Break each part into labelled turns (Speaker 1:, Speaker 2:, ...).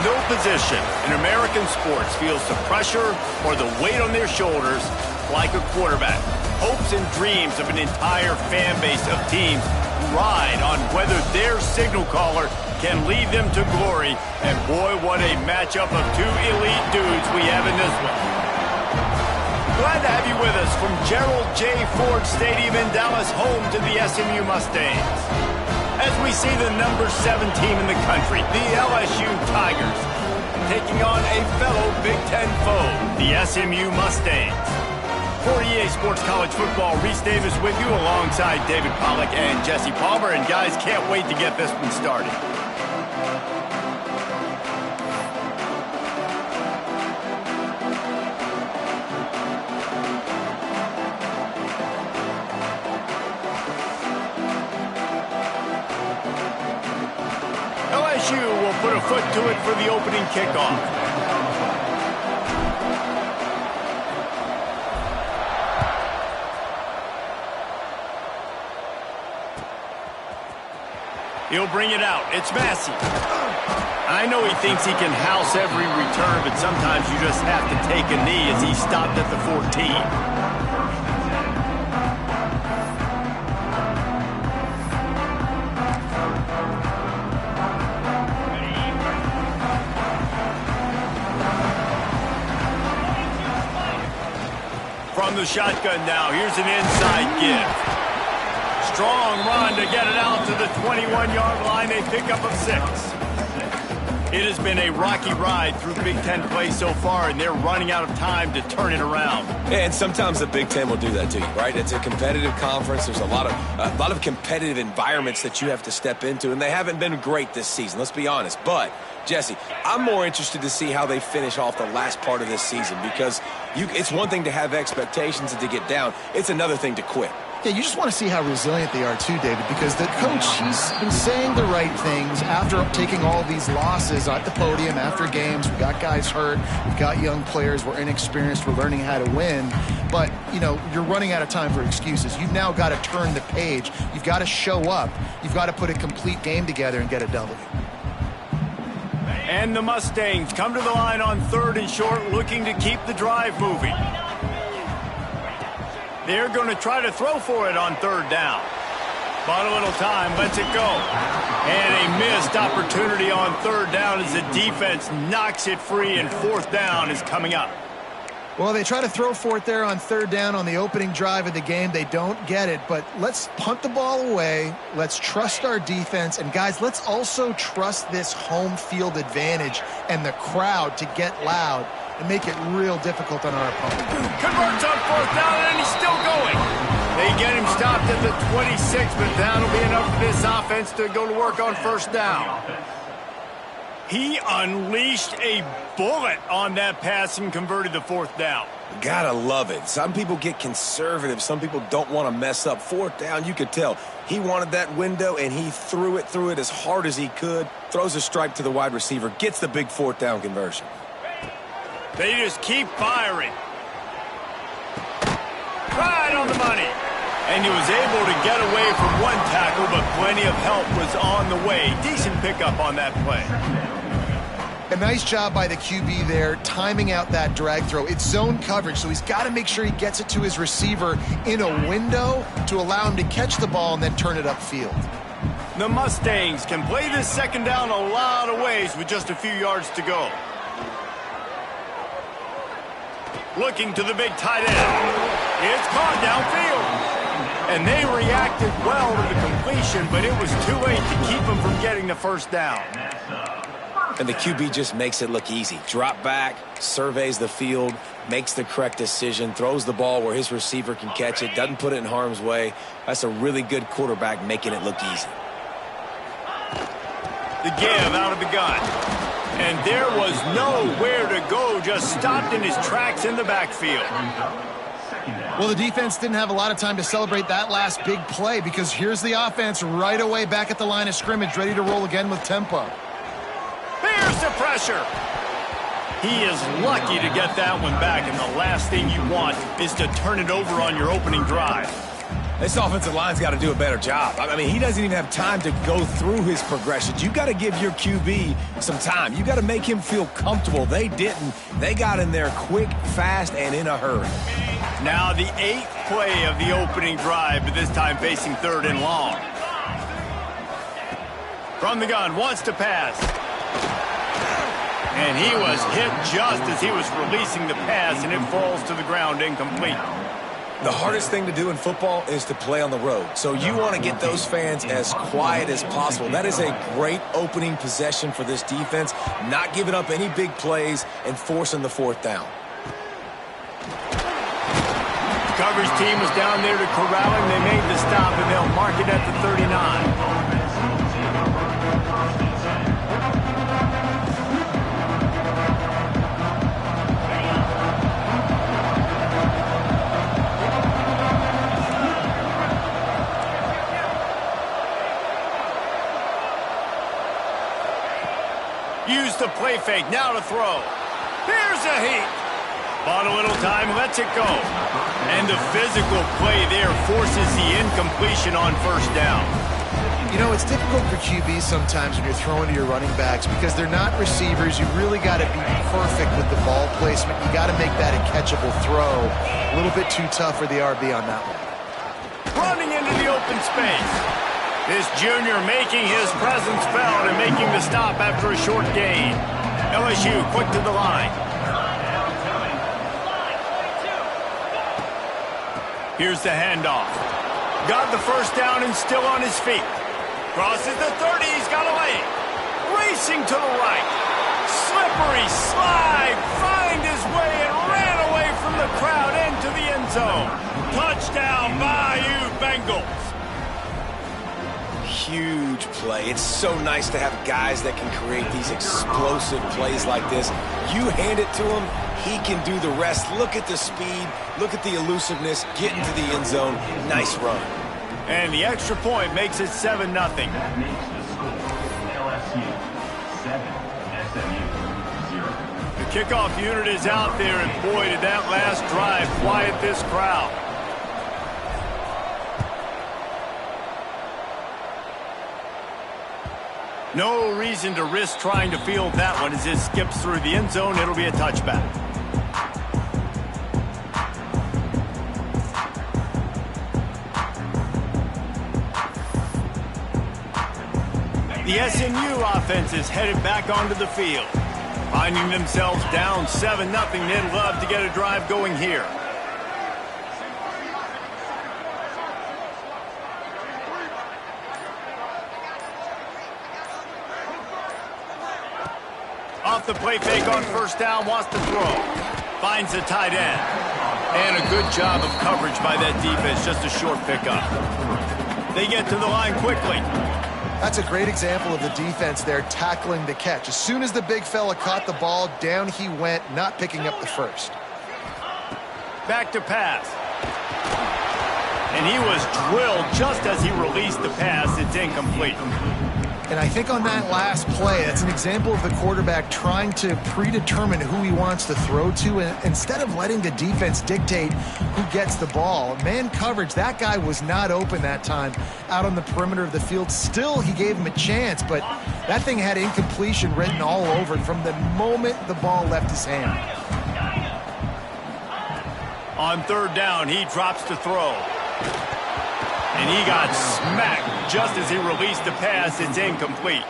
Speaker 1: No position in American sports feels the pressure or the weight on their shoulders like a quarterback. Hopes and dreams of an entire fan base of teams ride on whether their signal caller can lead them to glory. And boy, what a matchup of two elite dudes we have in this one. Glad to have you with us from Gerald J. Ford Stadium in Dallas, home to the SMU Mustangs. As we see the number 7 team in the country, the LSU Tigers, taking on a fellow Big Ten foe, the SMU Mustangs. For EA Sports College Football, Reese Davis with you alongside David Pollack and Jesse Palmer. And guys, can't wait to get this one started. LSU will put a foot to it for the opening kickoff. He'll bring it out. It's Massey. I know he thinks he can house every return, but sometimes you just have to take a knee as he stopped at the 14. From the shotgun now, here's an inside give. Strong run to get it out to the 21-yard line, a pickup of 6. It has been a rocky ride through Big Ten play so far, and they're running out of time to turn it around.
Speaker 2: And sometimes the Big Ten will do that to you, right? It's a competitive conference. There's a lot of competitive environments that you have to step into, and they haven't been great this season, let's be honest. But, Jesse, I'm more interested to see how they finish off the last part of this season, because it's one thing to have expectations and to get down. It's another thing to quit.
Speaker 3: Yeah, you just want to see how resilient they are too, David, because the coach, he's been saying the right things after taking all these losses at the podium after games. We got guys hurt. We got young players. We're inexperienced. We're learning how to win. But, you know, you're running out of time for excuses. You've now got to turn the page. You've got to show up. You've got to put a complete game together and get a W.
Speaker 1: And the Mustangs come to the line on 3rd and short, looking to keep the drive moving. They're going to try to throw for it on 3rd down. But a little time, lets it go. And a missed opportunity on 3rd down as the defense knocks it free, and 4th down is coming up.
Speaker 3: Well, they try to throw for it there on 3rd down on the opening drive of the game. They don't get it, but let's punt the ball away. Let's trust our defense. And, guys, let's also trust this home field advantage and the crowd to get loud and make it real difficult on our opponent.
Speaker 1: Converts on 4th down, and he's still going. They get him stopped at the 26, but that'll be enough for this offense to go to work on 1st down. He unleashed a bullet on that pass and converted the 4th down.
Speaker 2: Gotta love it. Some people get conservative. Some people don't want to mess up. 4th down, you could tell. He wanted that window, and he threw it as hard as he could. Throws a strike to the wide receiver. Gets the big 4th down conversion.
Speaker 1: They just keep firing. Right on the money. And he was able to get away from one tackle, but plenty of help was on the way. Decent pickup on that play.
Speaker 3: A nice job by the QB there, timing out that drag throw. It's zone coverage, so he's got to make sure he gets it to his receiver in a window to allow him to catch the ball and then turn it upfield.
Speaker 1: The Mustangs can play this 2nd down a lot of ways with just a few yards to go. Looking to the big tight end. It's caught downfield. And they reacted well to the completion, but it was too late to keep them from getting the 1st down.
Speaker 2: And the QB just makes it look easy. Drop back, surveys the field, makes the correct decision, throws the ball where his receiver can catch it, doesn't put it in harm's way. That's a really good quarterback making it look easy.
Speaker 1: The give out of the gun. And there was nowhere to go, just stopped in his tracks in the backfield.
Speaker 3: Well, the defense didn't have a lot of time to celebrate that last big play because here's the offense right away back at the line of scrimmage, ready to roll again with tempo.
Speaker 1: Here's the pressure. He is lucky to get that one back, and the last thing you want is to turn it over on your opening drive.
Speaker 2: This offensive line's got to do a better job. I mean, he doesn't even have time to go through his progressions. You got to give your QB some time. You got to make him feel comfortable. They didn't. They got in there quick, fast, and in a hurry.
Speaker 1: Now the 8th play of the opening drive, but this time facing 3rd and long. From the gun, wants to pass. And he was hit just as he was releasing the pass, and it falls to the ground incomplete.
Speaker 2: The hardest thing to do in football is to play on the road. So you want to get those fans as quiet as possible. That is a great opening possession for this defense, not giving up any big plays and forcing the 4th down.
Speaker 1: The coverage team was down there to corral him. They made the stop, and they'll mark it at the 39. Use the play fake, now to throw. Here's a heat. Bought a little time, lets it go. And the physical play there forces the incompletion on 1st down.
Speaker 3: You know, it's difficult for QBs sometimes when you're throwing to your running backs because they're not receivers. You really got to be perfect with the ball placement. You got to make that a catchable throw. A little bit too tough for the RB on that one.
Speaker 1: Running into the open space. This junior making his presence felt and making the stop after a short gain. LSU quick to the line. Here's the handoff. Got the 1st down and still on his feet. Crosses the 30, he's got a lane. Racing to the right. Slippery slide, find his way and ran away from the crowd into the end zone. Touchdown, Bayou Bengals.
Speaker 2: Huge play. It's so nice to have guys that can create these explosive plays like this. You hand it to him, he can do the rest. Look at the speed, look at the elusiveness, get into the end zone. Nice run.
Speaker 1: And the extra point makes it 7-0. The kickoff unit is out there, and boy, did that last drive quiet this crowd. No reason to risk trying to field that one as it skips through the end zone. It'll be a touchback. The SMU offense is headed back onto the field. Finding themselves down 7-0, they'd love to get a drive going here. Off the play fake on 1st down, wants to throw. Finds the tight end. And a good job of coverage by that defense, just a short pickup. They get to the line quickly.
Speaker 3: That's a great example of the defense there tackling the catch. As soon as the big fella caught the ball, down he went, not picking up the 1st.
Speaker 1: Back to pass. And he was drilled just as he released the pass. It's incomplete.
Speaker 3: And I think on that last play, that's an example of the quarterback trying to predetermine who he wants to throw to, and instead of letting the defense dictate who gets the ball. Man coverage, that guy was not open that time out on the perimeter of the field. Still, he gave him a chance, but that thing had incompletion written all over it from the moment the ball left his hand.
Speaker 1: On 3rd down, he drops to throw. And he got smacked just as he released the pass. It's incomplete.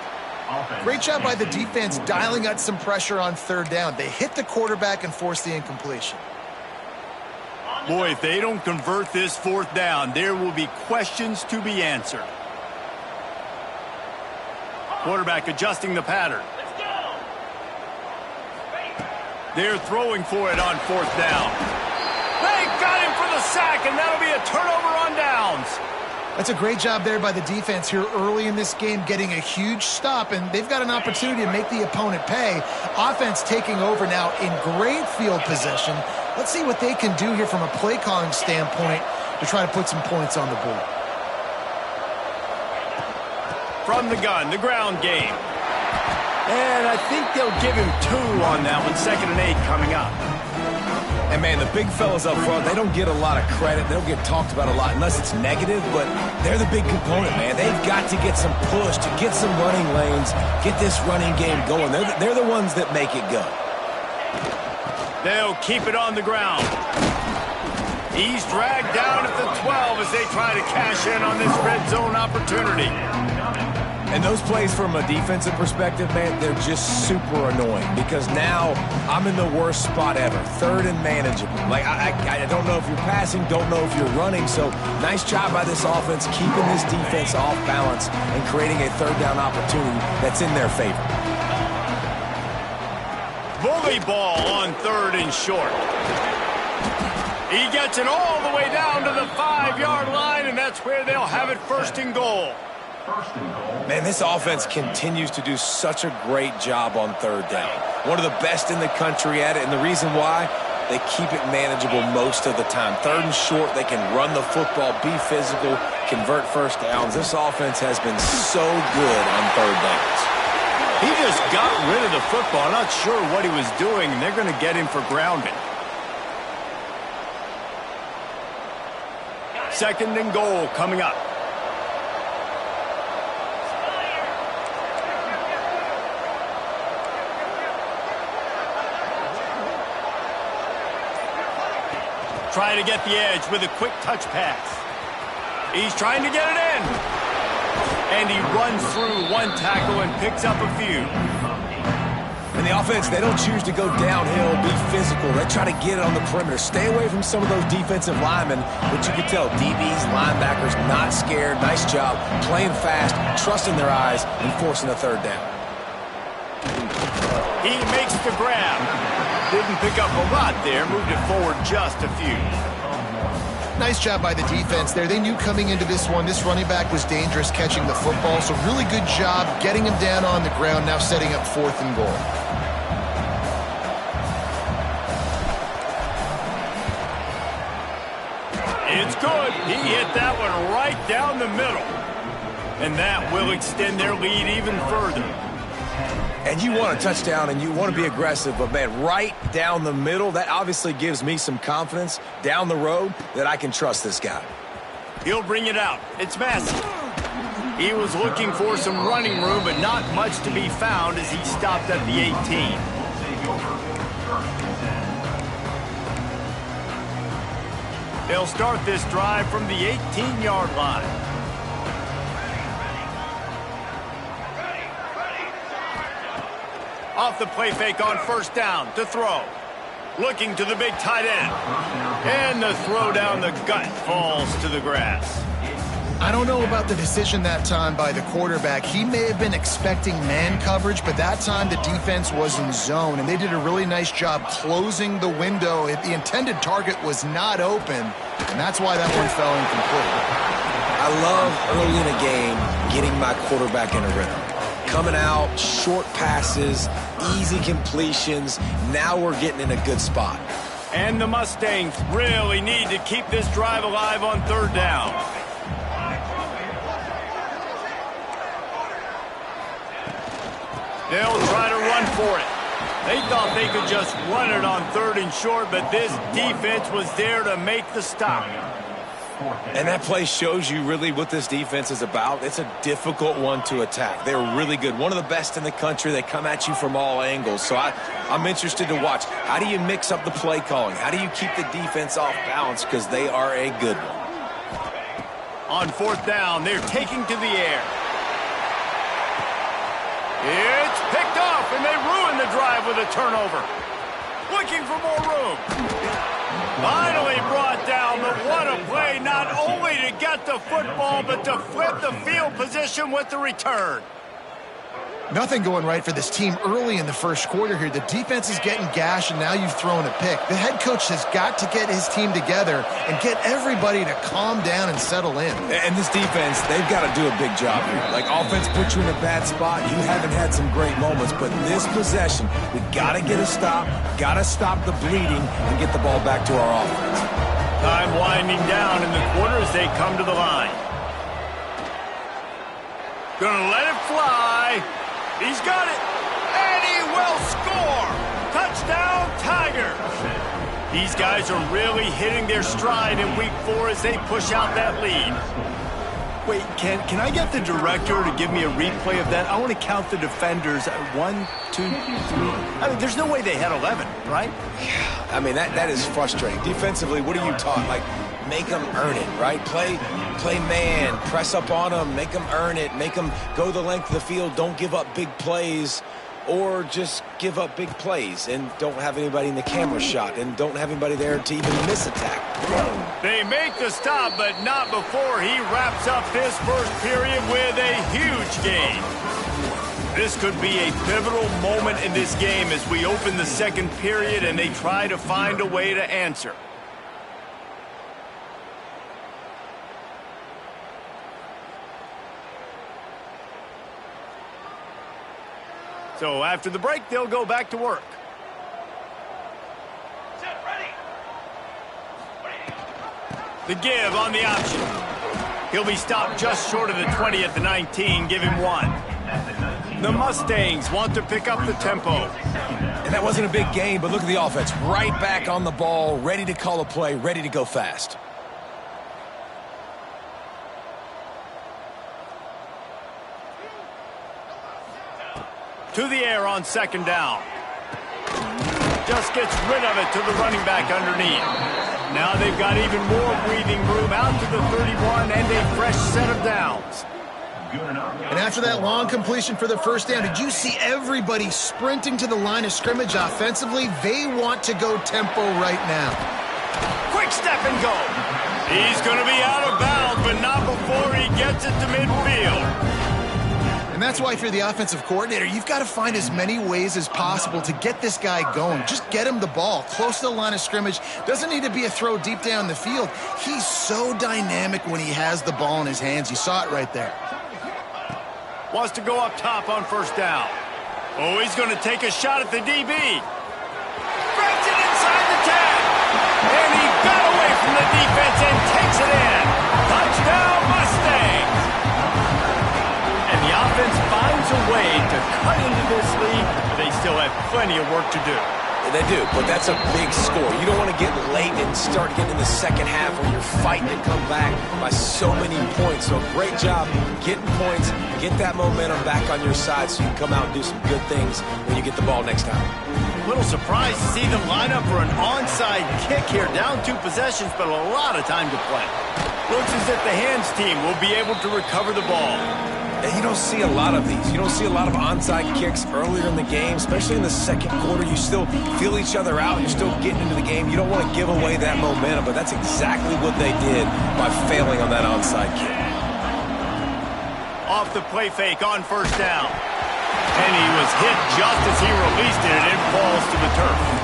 Speaker 3: Great job by the defense dialing out some pressure on 3rd down. They hit the quarterback and forced the incompletion.
Speaker 1: Boy, if they don't convert this 4th down, there will be questions to be answered. Quarterback adjusting the pattern. They're throwing for it on 4th down. They got him for the sack, and that'll be a turnover on downs.
Speaker 3: That's a great job there by the defense here early in this game, getting a huge stop, and they've got an opportunity to make the opponent pay. Offense taking over now in great field possession. Let's see what they can do here from a play calling standpoint to try to put some points on the board.
Speaker 1: From the gun, the ground game. And I think they'll give him 2 on that one. 2nd and 8 coming up.
Speaker 2: And, man, the big fellas up front, they don't get a lot of credit. They don't get talked about a lot unless it's negative, but they're the big component, man. They've got to get some push, to get some running lanes, get this running game going. They're the ones that make it go.
Speaker 1: They'll keep it on the ground. He's dragged down at the 12 as they try to cash in on this red zone opportunity.
Speaker 2: And those plays from a defensive perspective, man, they're just super annoying because now I'm in the worst spot ever. 3rd and manageable. Like, I don't know if you're passing, don't know if you're running. So nice job by this offense keeping this defense off balance and creating a 3rd down opportunity that's in their favor.
Speaker 1: Bully ball on 3rd and short. He gets it all the way down to the 5-yard line, and that's where they'll have it 1st and goal.
Speaker 2: Man, this offense continues to do such a great job on 3rd down. One of the best in the country at it, and the reason why, they keep it manageable most of the time. 3rd and short, they can run the football, be physical, convert 1st downs. This offense has been so good on 3rd downs.
Speaker 1: He just got rid of the football. Not sure what he was doing, and they're going to get him for grounding. 2nd and goal coming up. Trying to get the edge with a quick touch pass. He's trying to get it in. And he runs through 1 tackle and picks up a few.
Speaker 2: And the offense, they don't choose to go downhill, be physical. They try to get it on the perimeter. Stay away from some of those defensive linemen, but you can tell DBs, linebackers, not scared. Nice job playing fast, trusting their eyes, and forcing a 3rd down.
Speaker 1: He makes the grab. Didn't pick up a lot there. Moved it forward just a few.
Speaker 3: Nice job by the defense there. They knew coming into this one, this running back was dangerous catching the football, so really good job getting him down on the ground, now setting up 4th and goal.
Speaker 1: It's good. He hit that one right down the middle. And that will extend their lead even further.
Speaker 2: And you want a touchdown and you want to be aggressive, but, man, right down the middle, that obviously gives me some confidence down the road that I can trust this guy.
Speaker 1: He'll bring it out. It's Massey. He was looking for some running room, but not much to be found as he stopped at the 18. They'll start this drive from the 18-yard line. Off the play fake on 1st down to throw. Looking to the big tight end. And the throw down the gut falls to the grass.
Speaker 3: I don't know about the decision that time by the quarterback. He may have been expecting man coverage, but that time the defense was in zone, and they did a really nice job closing the window. The intended target was not open, and that's why that one fell incomplete.
Speaker 2: I love early in a game getting my quarterback in a rhythm. Coming out, short passes, easy completions. Now we're getting in a good spot.
Speaker 1: And the Mustangs really need to keep this drive alive on 3rd down. They'll try to run for it. They thought they could just run it on 3rd and short, but this defense was there to make the stop.
Speaker 2: And that play shows you really what this defense is about. It's a difficult one to attack. They're really good. One of the best in the country. They come at you from all angles. So I'm interested to watch. How do you mix up the play calling? How do you keep the defense off balance? Because they are a good one.
Speaker 1: On 4th down, they're taking to the air. It's picked off, and they ruin the drive with a turnover. Looking for more room. Finally brought down, but what a play, not only to get the football, but to flip the field position with the return.
Speaker 3: Nothing going right for this team early in the first quarter here. The defense is getting gashed, and now you've thrown a pick. The head coach has got to get his team together and get everybody to calm down and settle in.
Speaker 2: And this defense, they've got to do a big job here. Like, offense put you in a bad spot. You haven't had some great moments, but this possession, we got to get a stop, got to stop the bleeding, and get the ball back to our offense.
Speaker 1: Time winding down in the quarter as they come to the line. Gonna let it fly. He's got it, and he will score! Touchdown, Tigers! These guys are really hitting their stride in Week 4 as they push out that lead. Wait, can I get the director to give me a replay of that? I want to count the defenders. 1, 2, 3. I mean, there's no way they had 11, right?
Speaker 2: Yeah, I mean, that is frustrating. Defensively, what are you taught? Like, make them earn it, right? Play man, press up on them, make them earn it, make them go the length of the field, don't give up big plays, or just give up big plays and don't have anybody in the camera shot and don't have anybody there to even miss a tackle.
Speaker 1: They make the stop, but not before he wraps up this first period with a huge gain. This could be a pivotal moment in this game as we open the second period and they try to find a way to answer. So after the break, they'll go back to work. The give on the option. He'll be stopped just short of the 20 at the 19. Give him 1. The Mustangs want to pick up the tempo.
Speaker 2: And that wasn't a big game, but look at the offense. Right back on the ball, ready to call a play, ready to go fast.
Speaker 1: To the air on second down. Just gets rid of it to the running back underneath. Now they've got even more breathing room out to the 31 and a fresh set of downs.
Speaker 3: And after that long completion for the first down, did you see everybody sprinting to the line of scrimmage offensively? They want to go tempo right now.
Speaker 1: Quick step and go. He's going to be out of bounds, but not before he gets it to midfield.
Speaker 3: And that's why if you're the offensive coordinator, you've got to find as many ways as possible to get this guy going. Just get him the ball close to the line of scrimmage. Doesn't need to be a throw deep down the field. He's so dynamic when he has the ball in his hands. You saw it right there.
Speaker 1: Wants to go up top on first down. Oh, he's going to take a shot at the DB. Grabs it inside the 10. And he got away from the defense and takes it in. Touchdown, Mustangs. And the offense finds a way to cut into this lead, but they still have plenty of work to do.
Speaker 2: They do, but that's a big score. You don't want to get late and start getting in the second half when you're fighting to come back by so many points. So great job getting points, get that momentum back on your side so you can come out and do some good things when you get the ball next time.
Speaker 1: A little surprised to see them line up for an onside kick here. Down 2 possessions, but a lot of time to play. Looks as if the hands team will be able to recover the ball.
Speaker 2: You don't see a lot of these. You don't see a lot of onside kicks earlier in the game, especially in the second quarter. You still feel each other out. You're still getting into the game. You don't want to give away that momentum, but that's exactly what they did by failing on that onside kick.
Speaker 1: Off the play fake on first down. And he was hit just as he released it, and it falls to the turf.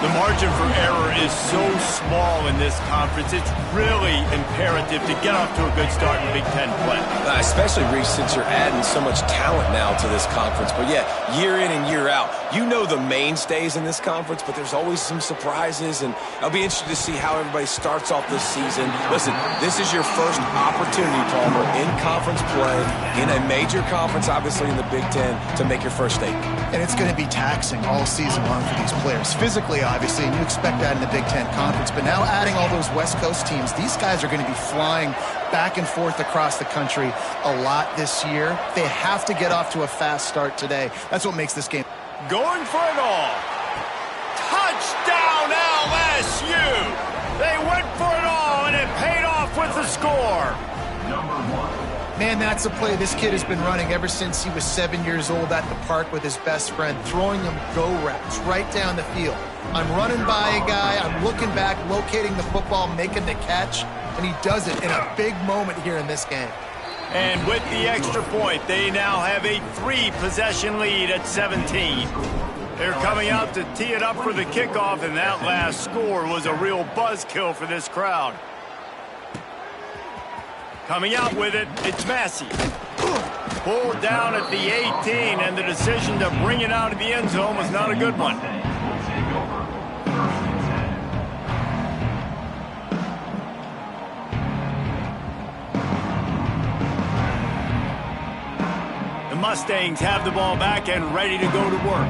Speaker 1: The margin for error is so small in this conference. It's really imperative to get off to a good start in Big Ten play.
Speaker 2: Especially, Reese, since you're adding so much talent now to this conference. But yeah, year in and year out, you know the mainstays in this conference, but there's always some surprises, and I'll be interested to see how everybody starts off this season. Listen, this is your first opportunity, Palmer, in conference play, in a major conference, obviously in the Big Ten, to make your first statement.
Speaker 3: And it's going to be taxing all season long for these players. Physically, obviously, and you expect that in the Big Ten Conference. But now adding all those West Coast teams, these guys are going to be flying back and forth across the country a lot this year. They have to get off to a fast start today. That's what makes this game.
Speaker 1: Going for it all. Touchdown, LSU! They went for it all, and it paid off with the score.
Speaker 3: Man, that's a play this kid has been running ever since he was 7 years old at the park with his best friend, throwing him go routes right down the field. I'm running by a guy, I'm looking back, locating the football, making the catch, and he does it in a big moment here in this game.
Speaker 1: And with the extra point, they now have a 3-possession lead at 17. They're coming out to tee it up for the kickoff, and that last score was a real buzzkill for this crowd. Coming out with it, it's Massey. Pulled down at the 18, and the decision to bring it out of the end zone was not a good one. The Mustangs have the ball back and ready to go to work.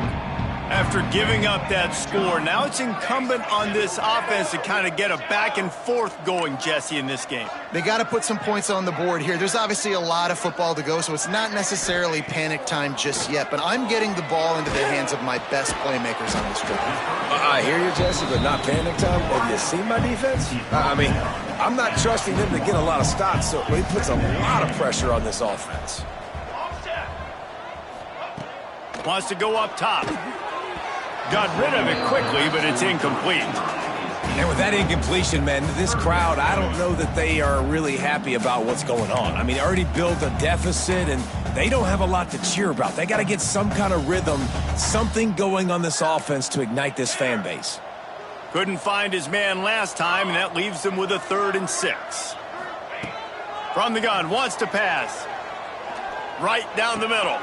Speaker 1: After giving up that score, now it's incumbent on this offense to kind of get a back and forth going, Jesse, in this game.
Speaker 3: They got to put some points on the board here. There's obviously a lot of football to go, so it's not necessarily panic time just yet, but I'm getting the ball into the hands of my best playmakers on this drive.
Speaker 2: I hear you, Jesse, but not panic time. Have you seen my defense? I mean, I'm not trusting them to get a lot of stops, so it puts a lot of pressure on this offense.
Speaker 1: Wants to go up top. Got rid of it quickly, but it's incomplete.
Speaker 2: And with that incompletion, man, this crowd, I don't know that they are really happy about what's going on. I mean, they already built a deficit, and they don't have a lot to cheer about. They got to get some kind of rhythm, something going on this offense to ignite this fan base.
Speaker 1: Couldn't find his man last time, and that leaves them with a 3rd and 6. From the gun, wants to pass. Right down the middle.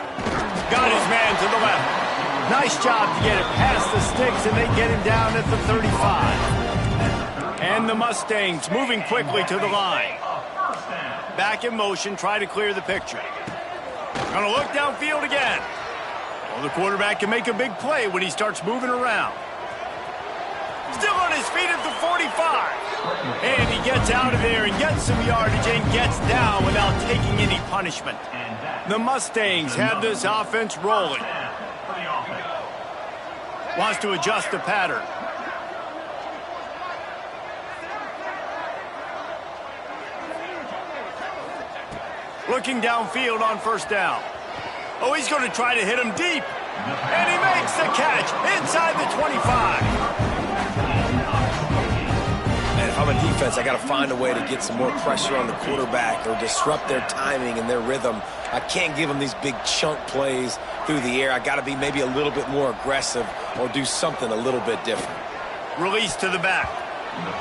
Speaker 1: Got his man to the left. Nice job to get it past the sticks, and they get him down at the 35. And the Mustangs moving quickly to the line. Back in motion, try to clear the picture. Gonna look downfield again. Well, the quarterback can make a big play when he starts moving around. Still on his feet at the 45. And he gets out of there and gets some yardage and gets down without taking any punishment. The Mustangs have this offense rolling. Wants to adjust the pattern. Looking downfield on 1st down. Oh, he's going to try to hit him deep. And he makes the catch inside the 25.
Speaker 2: And if I'm a defense, I got to find a way to get some more pressure on the quarterback or disrupt their timing and their rhythm. I can't give them these big chunk plays through the air. I got to be maybe a little bit more aggressive or do something a little bit different.
Speaker 1: Release to the back.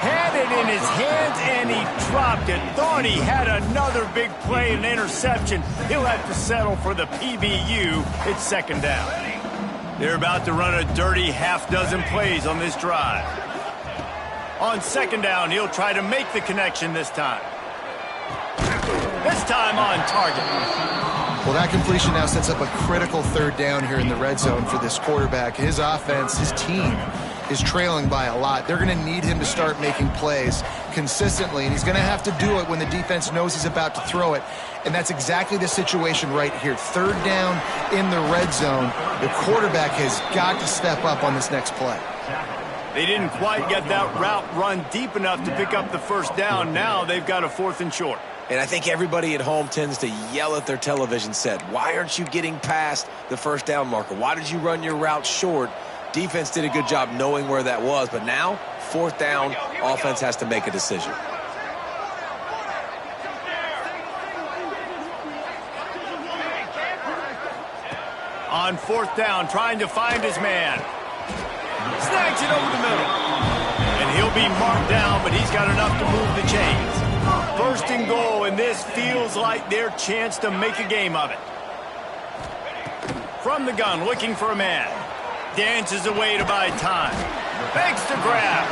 Speaker 1: Had it in his hands, and he dropped it. Thought he had another big play, an interception. He'll have to settle for the PBU. It's 2nd down. They're about to run a dirty half-dozen plays on this drive. On 2nd down, he'll try to make the connection this time. This time on target.
Speaker 3: Well, that completion now sets up a critical 3rd down here in the red zone for this quarterback. His offense, his team, is trailing by a lot. They're going to need him to start making plays consistently, and he's going to have to do it when the defense knows he's about to throw it. And that's exactly the situation right here. 3rd down in the red zone. The quarterback has got to step up on this next play.
Speaker 1: They didn't quite get that route run deep enough to pick up the 1st down. Now they've got a 4th and short.
Speaker 2: And I think everybody at home tends to yell at their television set. Why aren't you getting past the 1st down marker? Why did you run your route short? Defense did a good job knowing where that was. But now, 4th down, offense has to make a decision.
Speaker 1: On 4th down, trying to find his man. Snags it over the middle. And he'll be marked down, but he's got enough to move the chains. 1st and goal, and this feels like their chance to make a game of it. From the gun, looking for a man. Dances away to buy time. Begs to grab.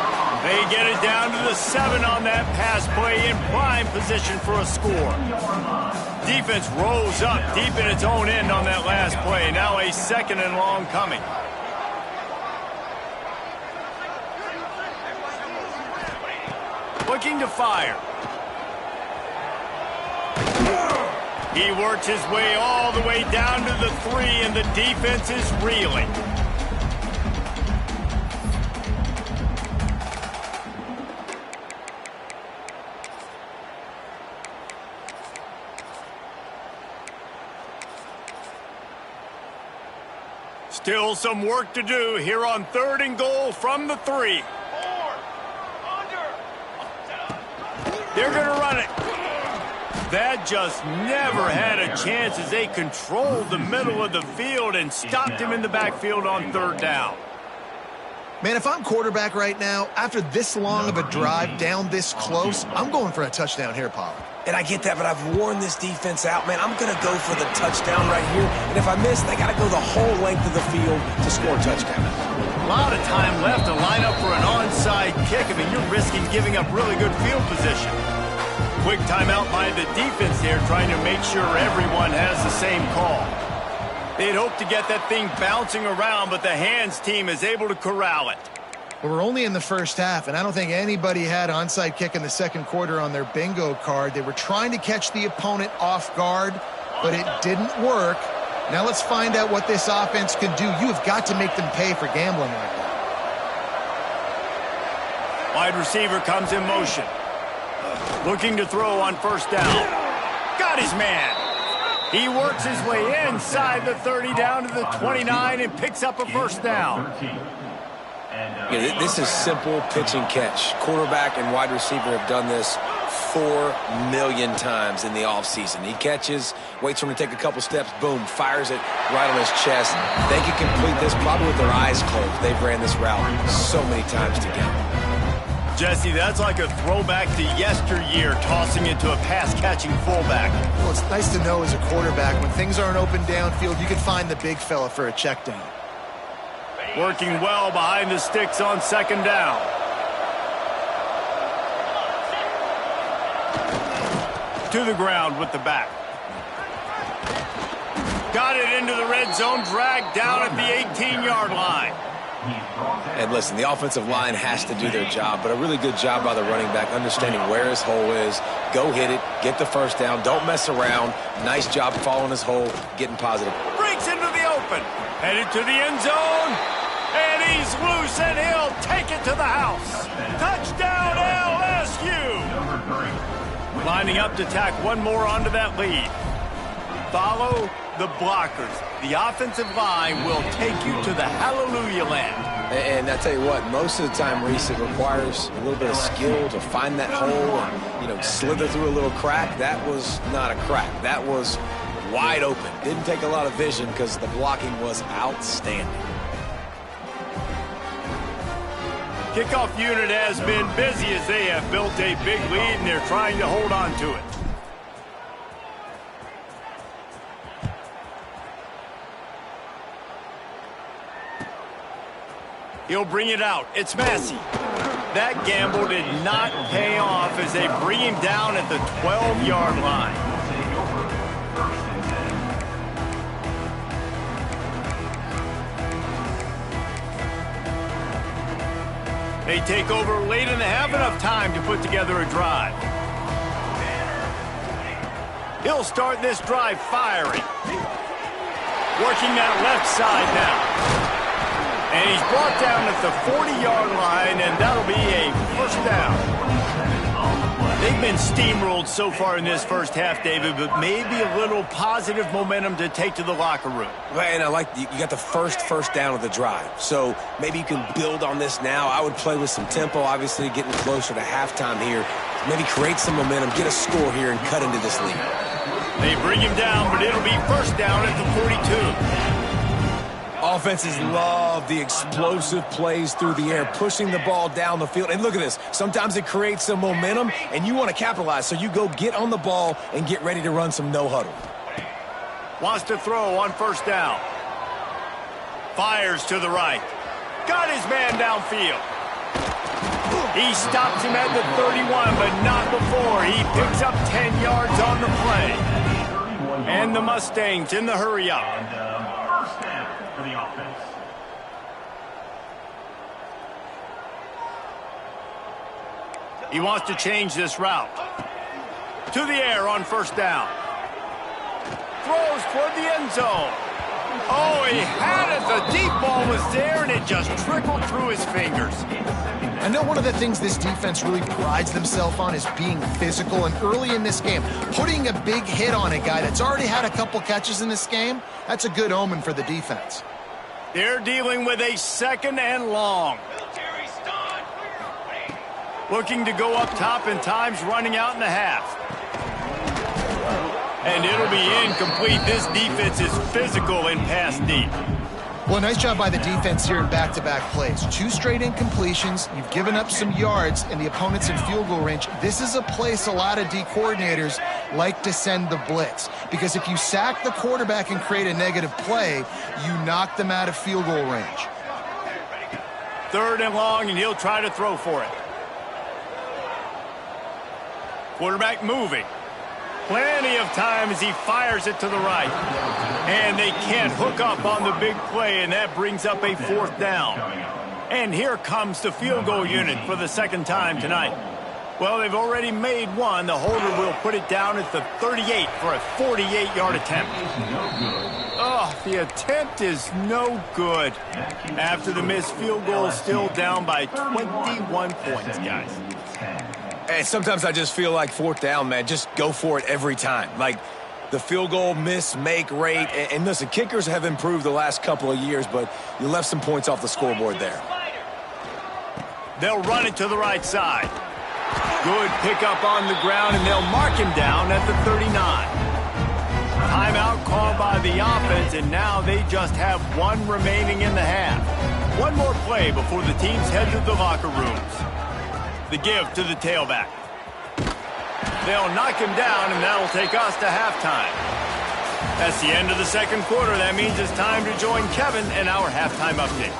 Speaker 1: They get it down to the 7 on that pass play in prime position for a score. Defense rolls up deep in its own end on that last play. Now a 2nd and long coming. Looking to fire. He works his way all the way down to the 3, and the defense is reeling. Still some work to do here on 3rd and goal from the 3. They're going to run it. That just never had a chance as they controlled the middle of the field and stopped him in the backfield on third down.
Speaker 3: Man, if I'm quarterback right now, after this long of a drive down this close, I'm going for a touchdown here, Pollard.
Speaker 2: And I get that, but I've worn this defense out, man. I'm going to go for the touchdown right here. And if I miss, they got to go the whole length of the field to score a touchdown.
Speaker 1: A lot of time left to line up for an onside kick. I mean, you're risking giving up really good field position. Quick timeout by the defense here, trying to make sure everyone has the same call. They'd hoped to get that thing bouncing around, but the hands team is able to corral it.
Speaker 3: Well, we're only in the first half, and I don't think anybody had onside kick in the second quarter on their bingo card. They were trying to catch the opponent off guard, but it didn't work. Now let's find out what this offense can do. You have got to make them pay for gambling like that.
Speaker 1: Wide receiver comes in motion. Looking to throw on first down. Got his man. He works his way inside the 30 down to the 29 and picks up a first down.
Speaker 2: Yeah, this is simple pitch and catch. Quarterback and wide receiver have done this 4 million times in the offseason. He catches, waits for him to take a couple steps, boom, fires it right on his chest. They can complete this probably with their eyes closed. They've ran this route so many times together.
Speaker 1: Jesse, that's like a throwback to yesteryear, tossing it to a pass-catching fullback.
Speaker 3: Well, it's nice to know as a quarterback, when things aren't open downfield, you can find the big fella for a check down.
Speaker 1: Working well behind the sticks on second down. To the ground with the back. Got it into the red zone, dragged down at the 18-yard line.
Speaker 2: And listen, the offensive line has to do their job, but a really good job by the running back, understanding where his hole is. Go hit it, get the first down, don't mess around. Nice job following his hole, getting positive.
Speaker 1: Breaks into the open, headed to the end zone, and he's loose, and he'll take it to the house. Touchdown, LSU! Lining up to tack one more onto that lead. Follow the blockers. The offensive line will take you to the hallelujah land.
Speaker 2: And I tell you what, most of the time, Reese, it requires a little bit of skill to find that hole and, slither through a little crack. That was not a crack. That was wide open. Didn't take a lot of vision because the blocking was outstanding.
Speaker 1: Kickoff unit has been busy as they have built a big lead, and they're trying to hold on to it. He'll bring it out. It's Massey. That gamble did not pay off as they bring him down at the 12-yard line. They take over late and they have enough time to put together a drive. He'll start this drive firing. Working that left side now. And he's brought down at the 40-yard line, and that'll be a first down. They've been steamrolled so far in this first half, David, but maybe a little positive momentum to take to the locker room.
Speaker 2: And I like you got the first down of the drive. So maybe you can build on this now. I would play with some tempo, obviously getting closer to halftime here. Maybe create some momentum, get a score here, and cut into this lead.
Speaker 1: They bring him down, but it'll be first down at the 42.
Speaker 2: Offenses love the explosive plays through the air, pushing the ball down the field. And look at this. Sometimes it creates some momentum, and you want to capitalize. So you go get on the ball and get ready to run some no-huddle.
Speaker 1: Wants to throw on first down. Fires to the right. Got his man downfield. He stops him at the 31, but not before. He picks up 10 yards on the play. And the Mustangs in the hurry-up.
Speaker 4: For the offense.
Speaker 1: He wants to change this route. To the air on first down. Throws toward the end zone. Oh, he had it. The deep ball was there, and it just trickled through his fingers.
Speaker 3: I know one of the things this defense really prides themselves on is being physical, and early in this game, putting a big hit on a guy that's already had a couple catches in this game, that's a good omen for the defense.
Speaker 1: They're dealing with a second and long. Looking to go up top, and time's running out in the half. And it'll be incomplete. This defense is physical and pass deep.
Speaker 3: Well, nice job by the defense here in back-to-back plays. 2 straight incompletions. You've given up some yards, and the opponent's in field goal range. This is a place a lot of D coordinators like to send the blitz, because if you sack the quarterback and create a negative play, you knock them out of field goal range.
Speaker 1: 3rd and long, and he'll try to throw for it. Quarterback moving. Plenty of time as he fires it to the right. And they can't hook up on the big play, and that brings up a 4th down. And here comes the field goal unit for the 2nd time tonight. Well, they've already made one. The holder will put it down at the 38 for a 48-yard attempt. Oh, the attempt is no good. After the missed field goal, still down by 21 points, guys.
Speaker 2: And sometimes I just feel like 4th down, man, just go for it every time. Like the field goal miss-make rate. And listen, kickers have improved the last couple of years, but you left some points off the scoreboard there.
Speaker 1: They'll run it to the right side. Good pickup on the ground, and they'll mark him down at the 39. Timeout called by the offense, and now they just have 1 remaining in the half. 1 more play before the teams head to the locker rooms. The give to the tailback. They'll knock him down, and that'll take us to halftime. That's the end of the 2nd quarter. That means it's time to join Kevin in our halftime update.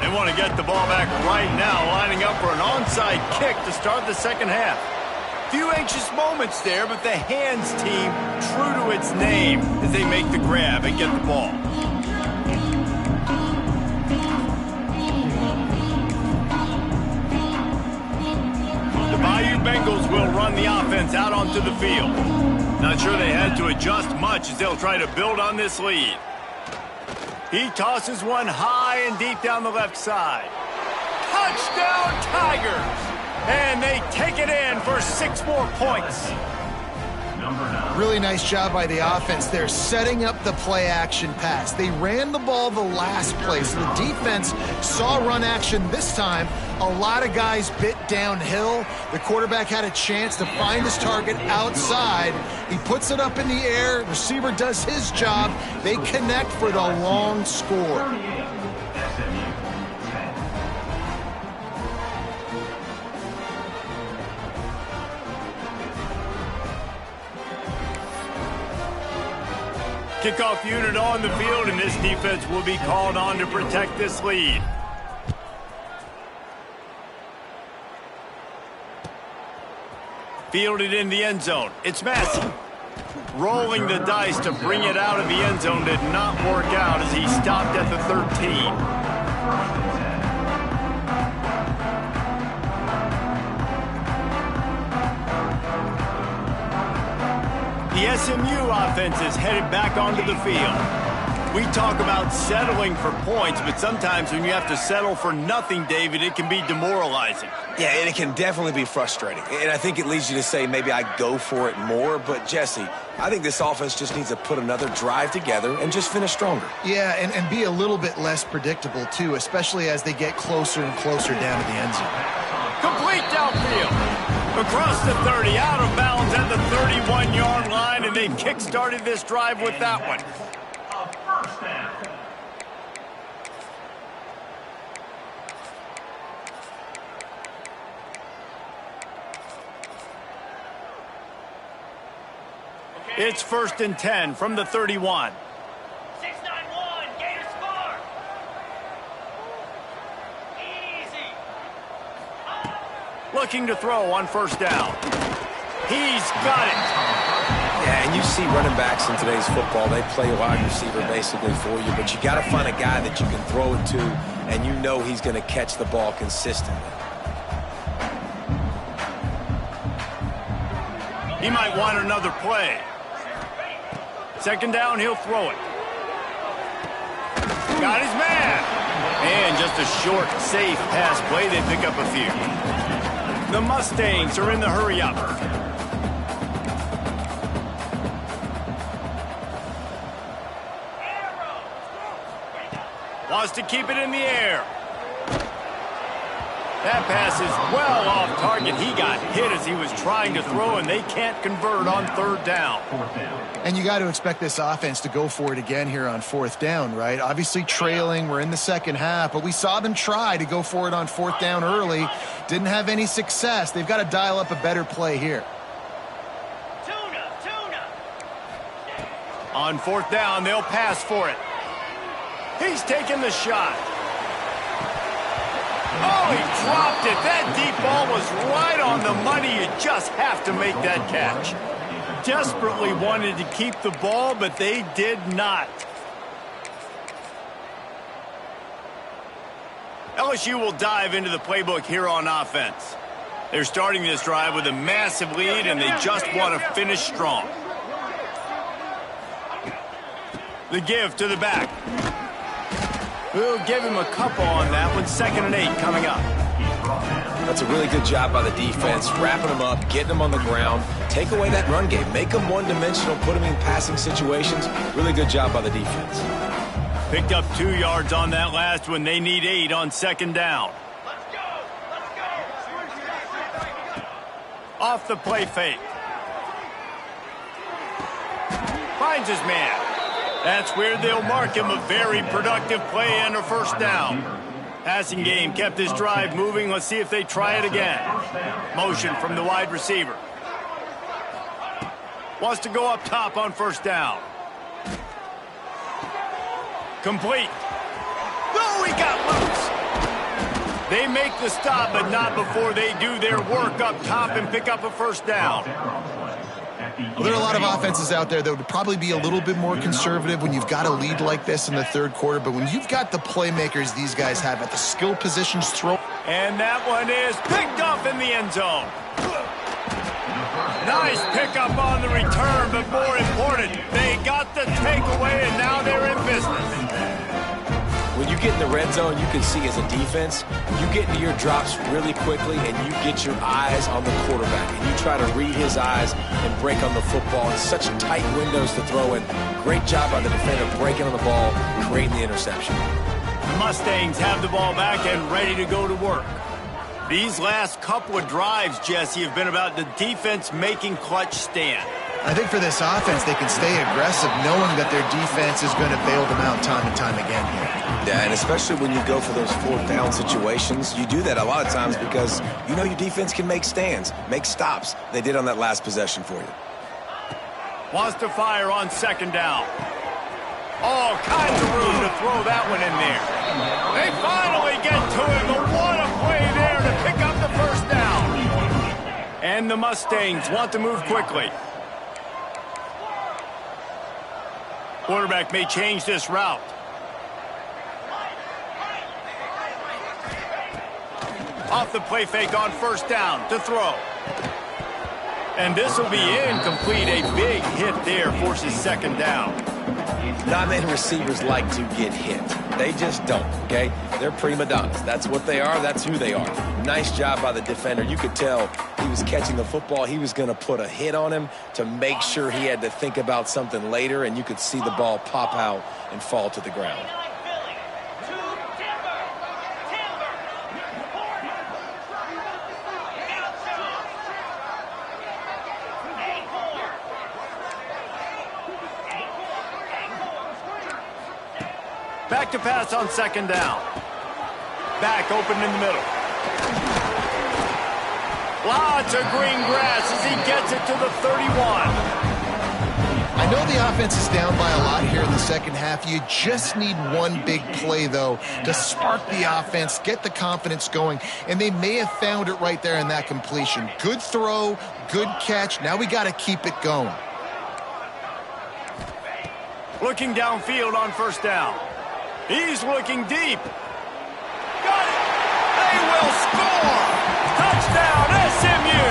Speaker 1: They want to get the ball back right now, lining up for an onside kick to start the 2nd half. Few anxious moments there, but the hands team true to its name as they make the grab and get the ball. The Bayou Bengals will run the offense out onto the field. Not sure they had to adjust much as they'll try to build on this lead. He tosses one high and deep down the left side. Touchdown Tigers! And they take it in for 6 more points.
Speaker 3: Really nice job by the offense there, setting up the play-action pass. They ran the ball the last play, so the defense saw run action this time. A lot of guys bit downhill. The quarterback had a chance to find his target outside. He puts it up in the air. Receiver does his job. They connect for the long score.
Speaker 1: Kickoff unit on the field, and this defense will be called on to protect this lead. Fielded in the end zone. It's Massey. Rolling the dice to bring it out of the end zone did not work out as he stopped at the 13. The SMU offense is headed back onto the field. We talk about settling for points, but sometimes when you have to settle for nothing, David, it can be demoralizing.
Speaker 2: Yeah, and it can definitely be frustrating. And I think it leads you to say maybe I go for it more. But, Jesse, I think this offense just needs to put another drive together and just finish stronger.
Speaker 3: Yeah, and be a little bit less predictable, too, especially as they get closer and closer down to the end zone.
Speaker 1: Complete downfield. Across the 30, out of bounds at the 31-yard line, and they've kick-started this drive with that one. It's 1st and 10 from the 31.
Speaker 4: 6-9-1, Gators score. Easy.
Speaker 1: Looking to throw on 1st down. He's got it.
Speaker 2: Yeah, and you see running backs in today's football, they play wide receiver basically for you, but you got to find a guy that you can throw it to, and you know he's going to catch the ball consistently.
Speaker 1: He might want another play. 2nd down, he'll throw it. Got his man. And just a short, safe pass play. They pick up a few. The Mustangs are in the hurry-up. Wants to keep it in the air. That pass is well off target. He got hit as he was trying to throw, and they can't convert on third down.
Speaker 3: And you got to expect this offense to go for it again here on fourth down, right? Obviously trailing, we're in the second half, but we saw them try to go for it on fourth down early. Didn't have any success. They've got to dial up a better play here.
Speaker 1: On fourth down, they'll pass for it. He's taking the shot. Oh, he dropped it. That deep ball was right on the money. You just have to make that catch. Desperately wanted to keep the ball, but they did not. LSU will dive into the playbook here on offense. They're starting this drive with a massive lead, and they just want to finish strong. The give to the back. We'll give him a couple on that one. 2nd and 8 coming up.
Speaker 2: That's a really good job by the defense, wrapping them up, getting them on the ground. Take away that run game. Make them one-dimensional, put them in passing situations. Really good job by the defense.
Speaker 1: Picked up 2 yards on that last one. They need 8 on 2nd down. Off the play fake. Finds his man. That's where they'll mark him. A very productive play and a first down. Passing game kept this drive moving. Let's see if they try it again. Motion from the wide receiver. Wants to go up top on first down. Complete. Oh, he got loose. They make the stop, but not before they do their work up top and pick up a first down.
Speaker 3: Well, there are a lot of offenses out there that would probably be a little bit more conservative when you've got a lead like this in the third quarter, but when you've got the playmakers these guys have at the skill positions throw.
Speaker 1: And that one is picked off in the end zone. Nice pickup on the return, but more important, they got the takeaway, and now they're in business.
Speaker 2: When you get in the red zone, you can see as a defense, you get into your drops really quickly and you get your eyes on the quarterback. And you try to read his eyes and break on the football. It's such tight windows to throw in. Great job by the defender breaking on the ball, creating the interception.
Speaker 1: The Mustangs have the ball back and ready to go to work. These last couple of drives, Jesse, have been about the defense making clutch stand.
Speaker 3: I think for this offense, they can stay aggressive knowing that their defense is going to bail them out time and time again here.
Speaker 2: Yeah, and especially when you go for those fourth down situations, you do that a lot of times because you know your defense can make stands, make stops. They did on that last possession for you.
Speaker 1: Wants to fire on 2nd down. All kinds of room to throw that one in there. They finally get to him, but what a play there to pick up the first down. And the Mustangs want to move quickly. Quarterback may change this route. Off the play fake on first down to throw. And this will be incomplete. A big hit there forces 2nd down.
Speaker 2: Not many receivers like to get hit. They just don't, okay? They're prima donnas. That's what they are. That's who they are. Nice job by the defender. You could tell he was catching the football. He was going to put a hit on him to make sure he had to think about something later, and you could see the ball pop out and fall to the ground.
Speaker 1: Back to pass on 2nd down. Back open in the middle. Lots of green grass as he gets it to the 31.
Speaker 3: I know the offense is down by a lot here in the second half. You just need one big play, though, to spark the offense, get the confidence going, and they may have found it right there in that completion. Good throw, good catch. Now we got to keep it going.
Speaker 1: Looking downfield on first down. He's looking deep. Got it. They will score. Touchdown, SMU.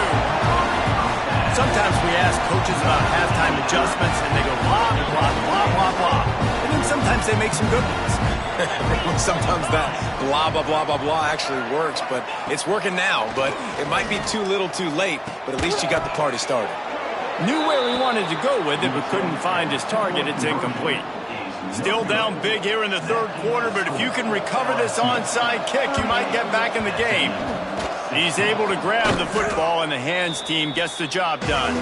Speaker 1: Sometimes we ask coaches about halftime adjustments, and they go blah, blah, blah, blah, blah. And then sometimes they make some good ones.
Speaker 2: Sometimes that blah, blah, blah, blah, blah actually works, but it's working now. But it might be too little too late, but at least you got the party started.
Speaker 1: Knew where he wanted to go with it, but couldn't find his target. It's incomplete. Still down big here in the third quarter, but if you can recover this onside kick, you might get back in the game. He's able to grab the football, and the hands team gets the job done.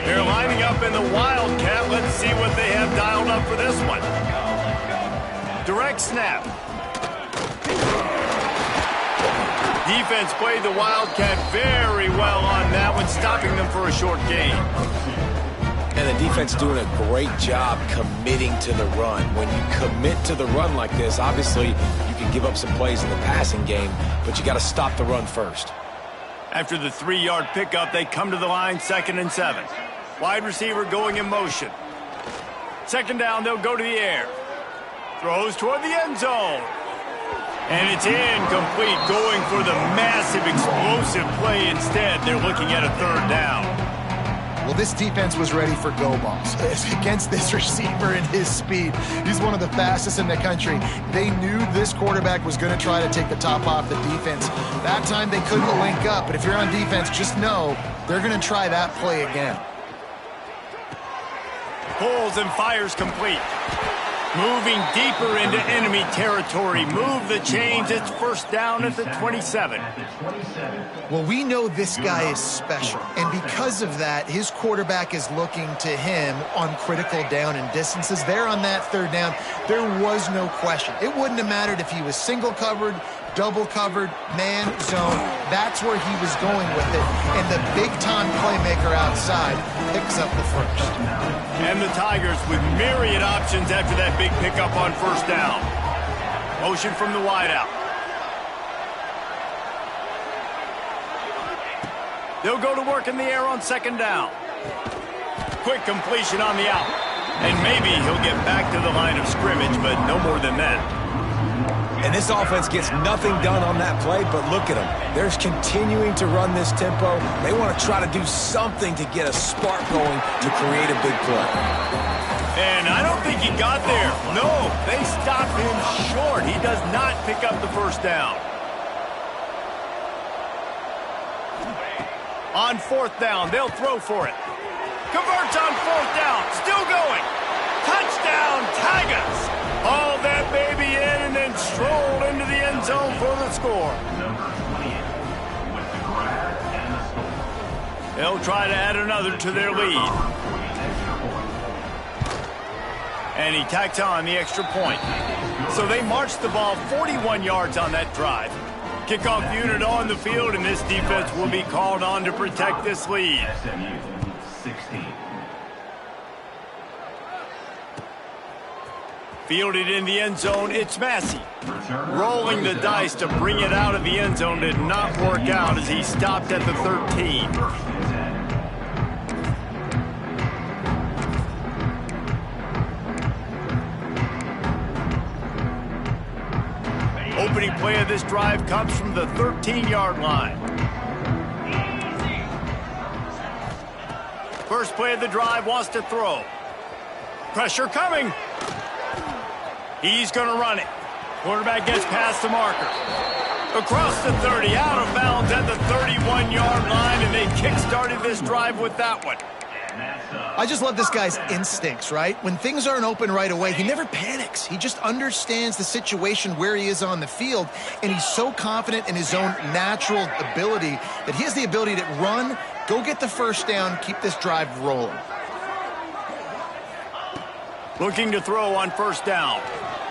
Speaker 1: They're lining up in the Wildcat. Let's see what they have dialed up for this one. Direct snap. Defense played the Wildcat very well on that one, stopping them for a short gain.
Speaker 2: And the defense doing a great job committing to the run. When you commit to the run like this, obviously you can give up some plays in the passing game, but you got to stop the run first.
Speaker 1: After the 3-yard pickup, they come to the line, 2nd and 7. Wide receiver going in motion. 2nd down, they'll go to the air. Throws toward the end zone. And it's incomplete, going for the massive, explosive play instead. They're looking at a 3rd down.
Speaker 3: Well, this defense was ready for go balls against this receiver and his speed. He's one of the fastest in the country. They knew this quarterback was going to try to take the top off the defense. That time they couldn't link up, but if you're on defense, just know they're going to try that play again.
Speaker 1: Pulls and fires complete. Moving deeper into enemy territory. Move the chains. It's 1st down at the 27.
Speaker 3: Well, we know this guy is special, and because of that, his quarterback is looking to him on critical down and distances. There on that 3rd down, there was no question. It wouldn't have mattered if he was single covered, double covered, man, zone. That's where he was going with it, and the big-time playmaker outside picks up the 1st.
Speaker 1: And the Tigers with myriad options after that big pickup on 1st down. Motion from the wideout. They'll go to work in the air on 2nd down. Quick completion on the out. And maybe he'll get back to the line of scrimmage, but no more than that.
Speaker 2: And this offense gets nothing done on that play, but look at them. They're continuing to run this tempo. They want to try to do something to get a spark going to create a big play.
Speaker 1: And I don't think he got there. No, they stopped him short. He does not pick up the 1st down. On 4th down, they'll throw for it. Converts on 4th down. Still going. Touchdown, Tigers. Haul that baby in and then stroll into the end zone for the score. They'll try to add another to their lead. And he tacks on the extra point. So they marched the ball 41 yards on that drive. Kickoff unit on the field, and this defense will be called on to protect this lead. Fielded in the end zone, it's Massey. Rolling the dice to bring it out of the end zone did not work out as he stopped at the 13. Opening play of this drive comes from the 13-yard line. First play of the drive, wants to throw. Pressure coming. He's going to run it. Quarterback gets past the marker. Across the 30, out of bounds at the 31-yard line, and they kick-started this drive with that one.
Speaker 3: I just love this guy's instincts, right? When things aren't open right away, he never panics. He just understands the situation where he is on the field, and he's so confident in his own natural ability that he has the ability to run, go get the 1st down, keep this drive rolling.
Speaker 1: Looking to throw on 1st down.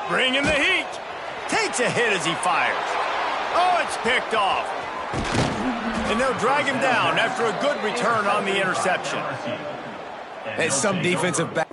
Speaker 1: Bringing the heat. Takes a hit as he fires. Oh, it's picked off. And they'll drag him down after a good return on the interception.
Speaker 2: And some defensive back.